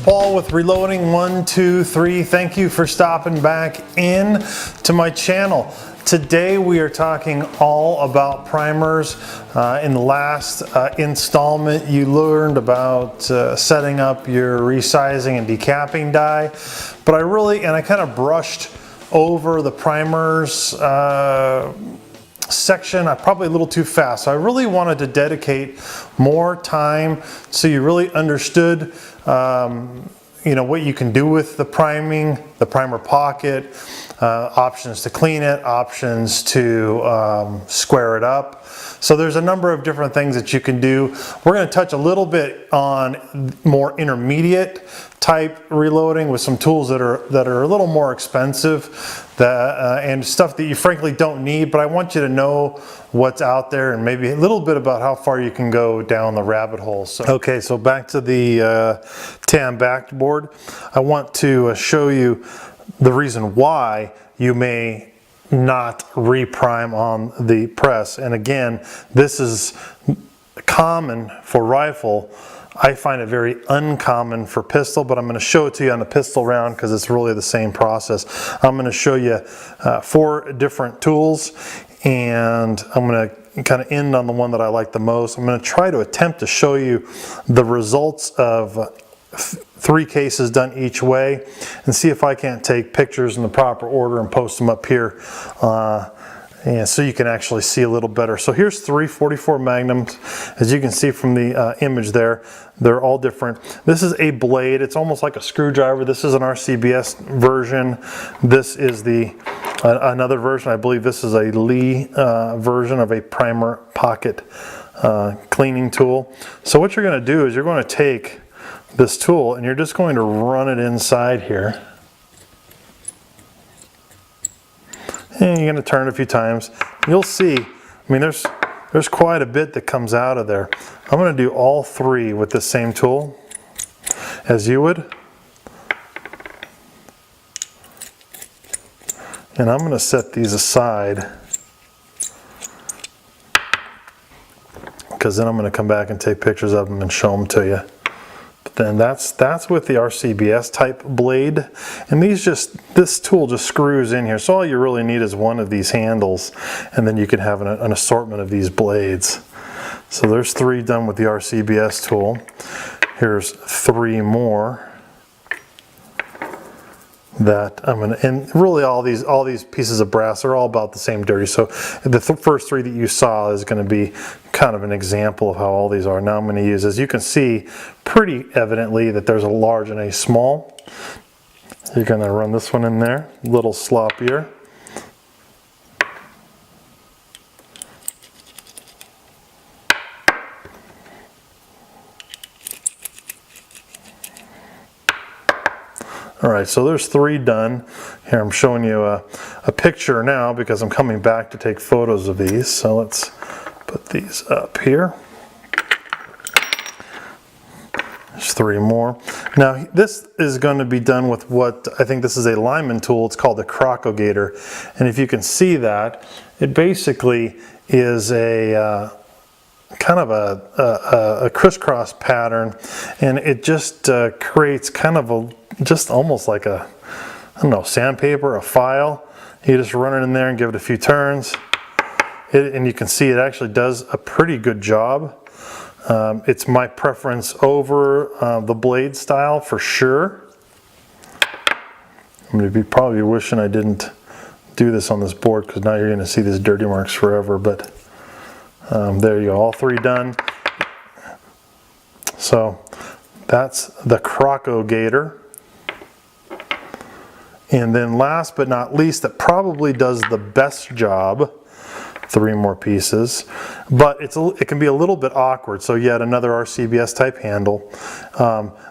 Paul with Reloading123. Thank you for stopping back in to my channel. Today we are talking all about primers. In the last installment you learned about setting up your resizing and decapping die, but I kind of brushed over the primers section probably a little too fast. So I really wanted to dedicate more time so you really understood what you can do with the priming, the primer pocket, options to clean it, options to square it up. So there's a number of different things that you can do. We're going to touch a little bit on more intermediate type reloading with some tools that are a little more expensive and stuff that you frankly don't need, but I want you to know what's out there and maybe a little bit about how far you can go down the rabbit hole. Okay, so back to the tan backboard. I want to show you the reason why you may not reprime on the press. And again, this is common for rifle. I find it very uncommon for pistol, but I'm going to show it to you on the pistol round because it's really the same process. I'm going to show you 4 different tools, and I'm going to kind of end on the one that I like the most. I'm going to try to attempt to show you the results of 3 cases done each way and see if I can't take pictures in the proper order and post them up here. And so you can actually see a little better. So here's 3 44 Magnums. As you can see from the image there, they're all different. This is a blade. It's almost like a screwdriver. This is an RCBS version. This is another version. I believe this is a Lee version of a primer pocket cleaning tool. So what you're going to do is you're going to take this tool and you're just going to run it inside here. And you're going to turn it a few times. You'll see, I mean, there's quite a bit that comes out of there. I'm going to do all 3 with the same tool as you would. And I'm going to set these aside because then I'm going to come back and take pictures of them and show them to you. Then that's with the RCBS type blade, and this tool just screws in here. So all you really need is one of these handles, and then you can have an assortment of these blades. So there's 3 done with the RCBS tool. Here's 3 more that I'm gonna, and really all these pieces of brass are all about the same dirty. So the first 3 that you saw is going to be kind of an example of how all these are. Now I'm going to use, as you can see pretty evidently, that there's a large and a small. You're going to run this one in there, a little sloppier. All right, so there's 3 done. Here I'm showing you a picture now because I'm coming back to take photos of these. So let's put these up here. There's 3 more. Now this is going to be done with what I think this is a lineman tool. It's called the Crocogator, and if you can see that, it basically is a kind of a crisscross pattern, and it just creates kind of just almost like a, I don't know, sandpaper, a file. You just run it in there and give it a few turns. And you can see it actually does a pretty good job. It's my preference over the blade style for sure. I'm going to be probably wishing I didn't do this on this board because now you're going to see these dirty marks forever, but there you go, all 3 done. So that's the Crocogator. And then last but not least, that probably does the best job, 3 more pieces, but it can be a little bit awkward. So yet another RCBS type handle.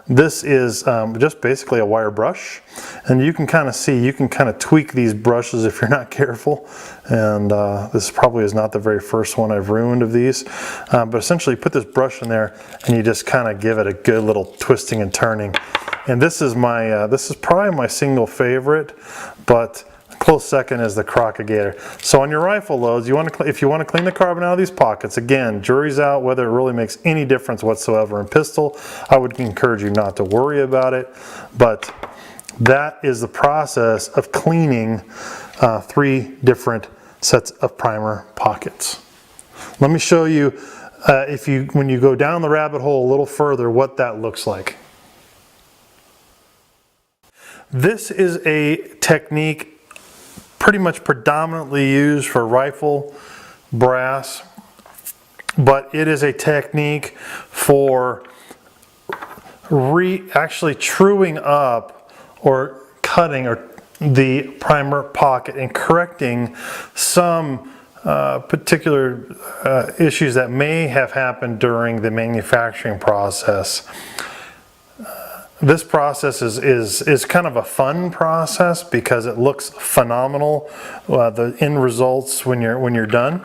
This is just basically a wire brush, and you can kind of see, you can kind of tweak these brushes if you're not careful. And this probably is not the very first one I've ruined of these, but essentially you put this brush in there and you just kind of give it a good little twisting and turning. And this is probably my single favorite, but close second is the Crocagator. So on your rifle loads, if you want to clean the carbon out of these pockets, again, jury's out whether it really makes any difference whatsoever. In pistol, I would encourage you not to worry about it, but that is the process of cleaning 3 different sets of primer pockets. Let me show you, when you go down the rabbit hole a little further, what that looks like. This is a technique pretty much predominantly used for rifle brass, but it is a technique for actually truing up or cutting the primer pocket and correcting some particular issues that may have happened during the manufacturing process. This process is kind of a fun process because it looks phenomenal, the end results when you're done.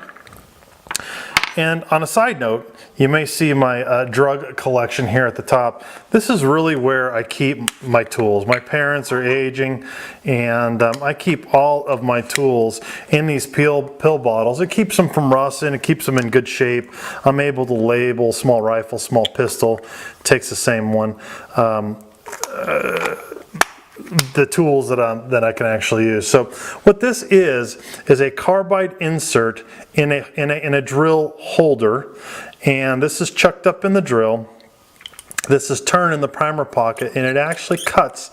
And on a side note, you may see my drug collection here at the top. This is really where I keep my tools. My parents are aging, and I keep all of my tools in these pill bottles. It keeps them from rusting, it keeps them in good shape. I'm able to label small rifle, small pistol, takes the same one. The tools that I can actually use. So what this is a carbide insert in a drill holder, and this is chucked up in the drill. This is turned in the primer pocket, and it actually cuts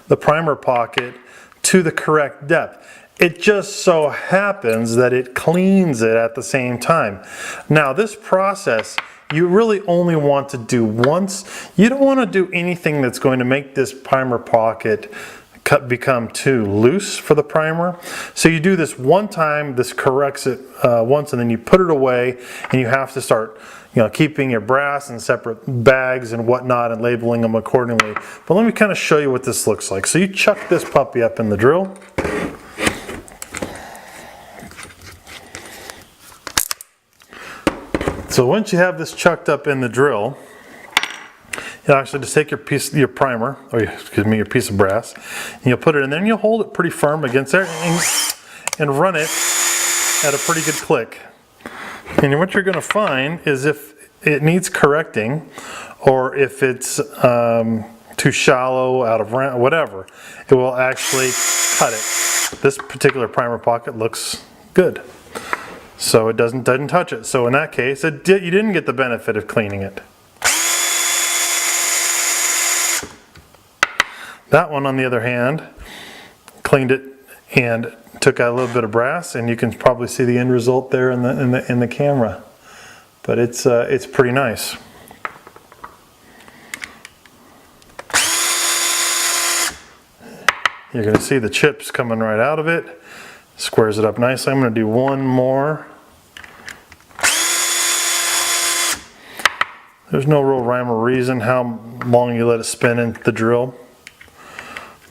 the primer pocket to the correct depth. It just so happens that it cleans it at the same time. Now this process you really only want to do once. You don't want to do anything that's going to make this primer pocket become too loose for the primer. So you do this one time, this corrects it once, and then you put it away, and you have to start keeping your brass in separate bags and whatnot and labeling them accordingly. But let me kind of show you what this looks like. So you chuck this puppy up in the drill. So once you have this chucked up in the drill, you actually just take your primer, or excuse me, your piece of brass, and you'll put it in there, and you'll hold it pretty firm against there and run it at a pretty good click. And what you're going to find is if it needs correcting, or if it's too shallow, out of round, whatever, it will actually cut it. This particular primer pocket looks good. So it doesn't touch it. So in that case, you didn't get the benefit of cleaning it. That one, on the other hand, cleaned it and took out a little bit of brass, and you can probably see the end result there in the camera. But it's pretty nice. You're going to see the chips coming right out of it. Squares it up nicely. I'm going to do one more. There's no real rhyme or reason how long you let it spin in the drill,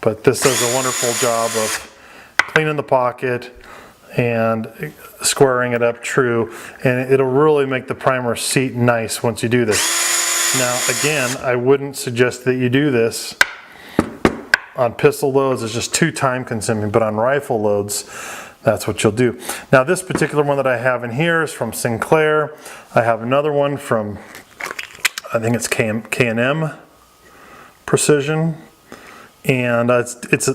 but this does a wonderful job of cleaning the pocket and squaring it up true, and it'll really make the primer seat nice once you do this. Now again, I wouldn't suggest that you do this on pistol loads. It's just too time consuming, but on rifle loads, that's what you'll do. Now this particular one that I have in here is from Sinclair. I have another one from, I think it's K&M Precision, and it's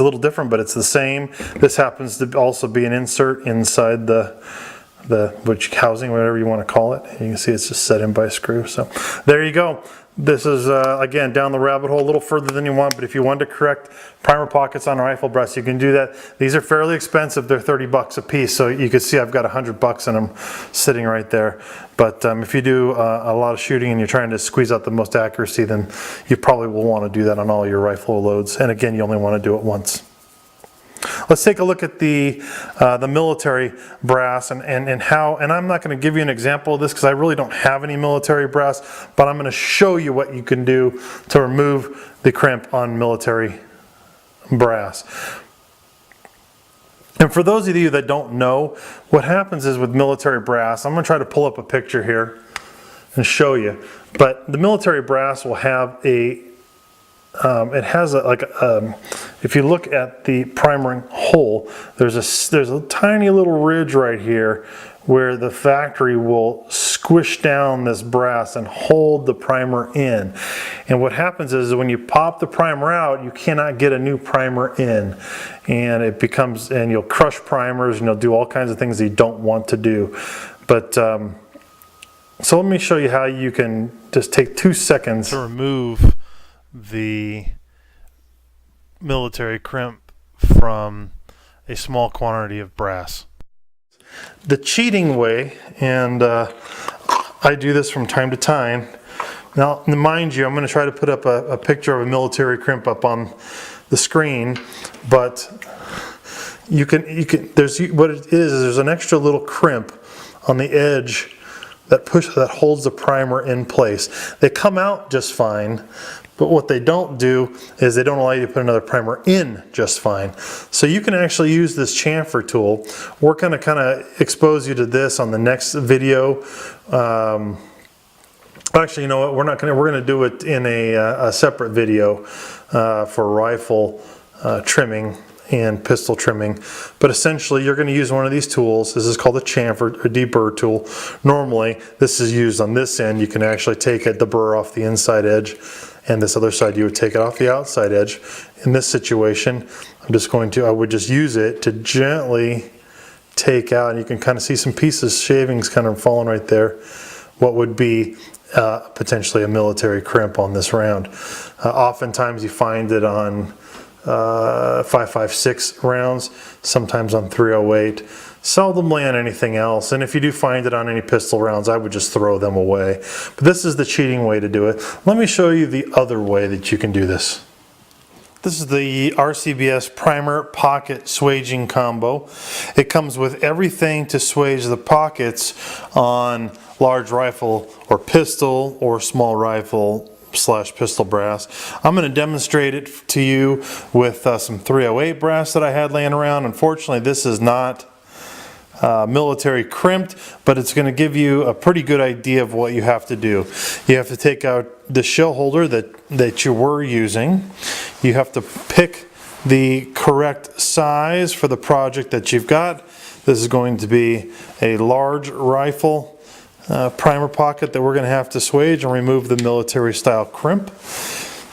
a little different, but it's the same. This happens to also be an insert inside the which housing, whatever you want to call it. You can see it's just set in by a screw. So there you go. This is, again, down the rabbit hole a little further than you want, but if you want to correct primer pockets on a rifle breast, you can do that. These are fairly expensive. They're 30 bucks a piece, so you can see I've got 100 bucks in them sitting right there. But if you do a lot of shooting and you're trying to squeeze out the most accuracy, then you probably will want to do that on all your rifle loads. And again, you only want to do it once. Let's take a look at the military brass and how, and I'm not going to give you an example of this because I really don't have any military brass, but I'm going to show you what you can do to remove the crimp on military brass. And for those of you that don't know, what happens is with military brass, I'm going to try to pull up a picture here and show you, but the military brass will have a it has if you look at the primering hole, there's a tiny little ridge right here where the factory will squish down this brass and hold the primer in. And what happens is when you pop the primer out, you cannot get a new primer in. And it becomes, and you'll crush primers and you'll do all kinds of things that you don't want to do. But, so let me show you how you can just take 2 seconds to remove the military crimp from a small quantity of brass. The cheating way, and I do this from time to time. Now, mind you, I'm going to try to put up a picture of a military crimp up on the screen, but you can. What it is there's an extra little crimp on the edge that holds the primer in place. They come out just fine. But what they don't do is they don't allow you to put another primer in just fine. So you can actually use this chamfer tool. We're going to kind of expose you to this on the next video. Actually, you know what? We're going to do it in a separate video for rifle trimming and pistol trimming. But essentially, you're going to use one of these tools. This is called a chamfer, a deburr tool. Normally, this is used on this end. You can actually take the burr off the inside edge, and this other side you would take it off the outside edge. In this situation, I would just use it to gently take out, and you can kind of see some pieces, shavings kind of falling right there, what would be potentially a military crimp on this round. Oftentimes you find it on 5.56 rounds, sometimes on 308, seldomly on anything else. And if you do find it on any pistol rounds, I would just throw them away. But this is the cheating way to do it. Let me show you the other way that you can do this. This is the RCBS primer pocket swaging combo. It comes with everything to swage the pockets on large rifle or pistol or small rifle / pistol brass. I'm going to demonstrate it to you with some 308 brass that I had laying around. Unfortunately, this is not military crimped, but it's going to give you a pretty good idea of what you have to do. You have to take out the shell holder that you were using. You have to pick the correct size for the project that you've got. This is going to be a large rifle primer pocket that we're going to have to swage and remove the military style crimp.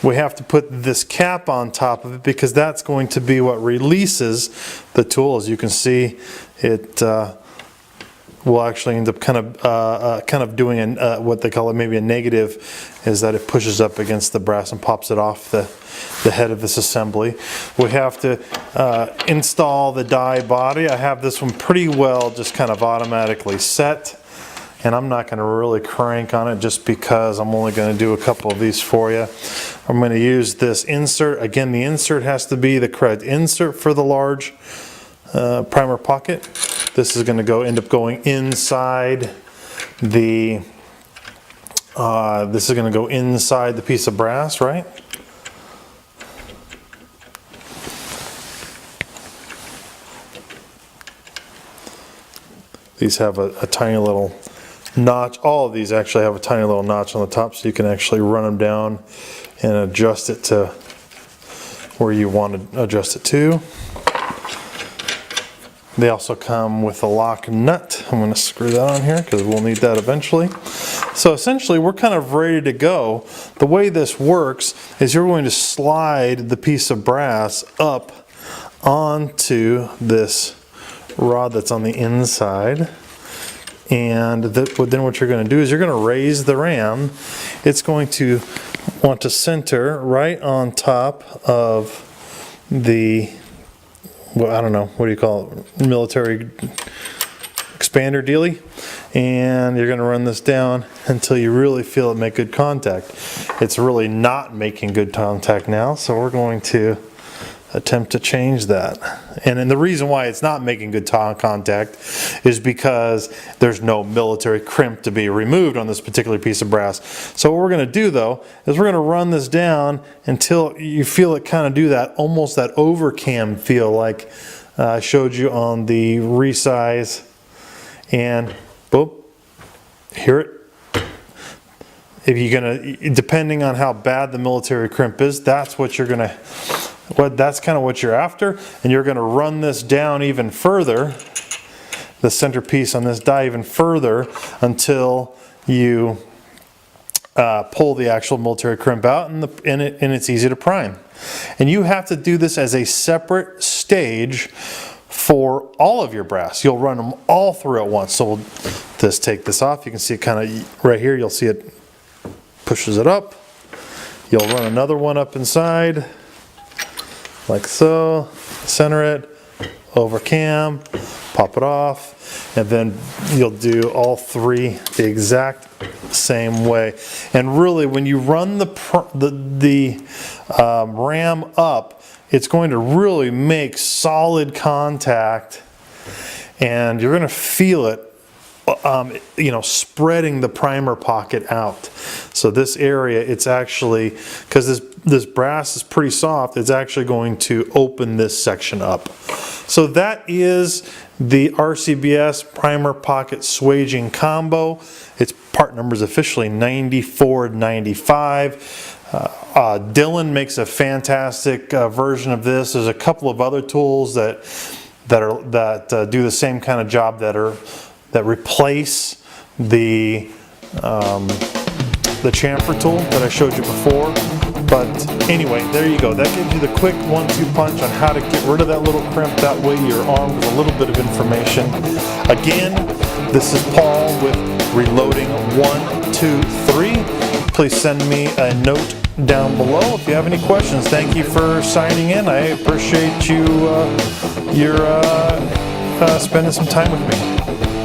We have to put this cap on top of it because that's going to be what releases the tool. As you can see, it will actually end up kind of doing what they call it maybe a negative, is that it pushes up against the brass and pops it off the head of this assembly. We have to install the die body. I have this one pretty well just kind of automatically set. And I'm not going to really crank on it just because I'm only going to do a couple of these for you. I'm going to use this insert. Again, the insert has to be the correct insert for the large primer pocket. This is going to end up going inside the piece of brass, right? These have a tiny little notch. All of these actually have a tiny little notch on the top, so you can actually run them down and adjust it to where you want to adjust it to. They also come with a lock nut. I'm going to screw that on here because we'll need that eventually. So essentially we're kind of ready to go. The way this works is you're going to slide the piece of brass up onto this rod that's on the inside. And then what you're going to do is you're going to raise the ram. It's going to want to center right on top of the, well, I don't know, what do you call it, military expander dealy. And you're going to run this down until you really feel it make good contact. It's really not making good contact now, so we're going to attempt to change that. And then the reason why it's not making good contact is because there's no military crimp to be removed on this particular piece of brass. So what we're going to do though is we're going to run this down until you feel it kind of do that, almost that overcam feel like I showed you on the resize, and boom, hear it. if you're gonna, depending on how bad the military crimp is, that's what you're gonna, that's kind of what you're after, and you're gonna run this down even further, the centerpiece on this die even further, until you pull the actual military crimp out, and it's easy to prime. And you have to do this as a separate stage for all of your brass. You'll run them all through at once. So we'll just take this off. You can see it kind of right here. You'll see it pushes it up. You'll run another one up inside, like so. Center it, over cam, pop it off, and then you'll do all three the exact same way. And really, when you run the ram up, it's going to really make solid contact, and you're going to feel it, you know, spreading the primer pocket out. So this area, it's actually, because this brass is pretty soft, it's actually going to open this section up. So that is the RCBS primer pocket swaging combo. Its part number is officially 9495. Dylan makes a fantastic version of this. There's a couple of other tools that do the same kind of job, that replace the chamfer tool that I showed you before. But anyway, there you go. That gives you the quick 1-2 punch on how to get rid of that little crimp. That way you're armed with a little bit of information. Again, this is Paul with Reloading123. Please send me a note down below if you have any questions. Thank you for signing in. I appreciate you spending some time with me.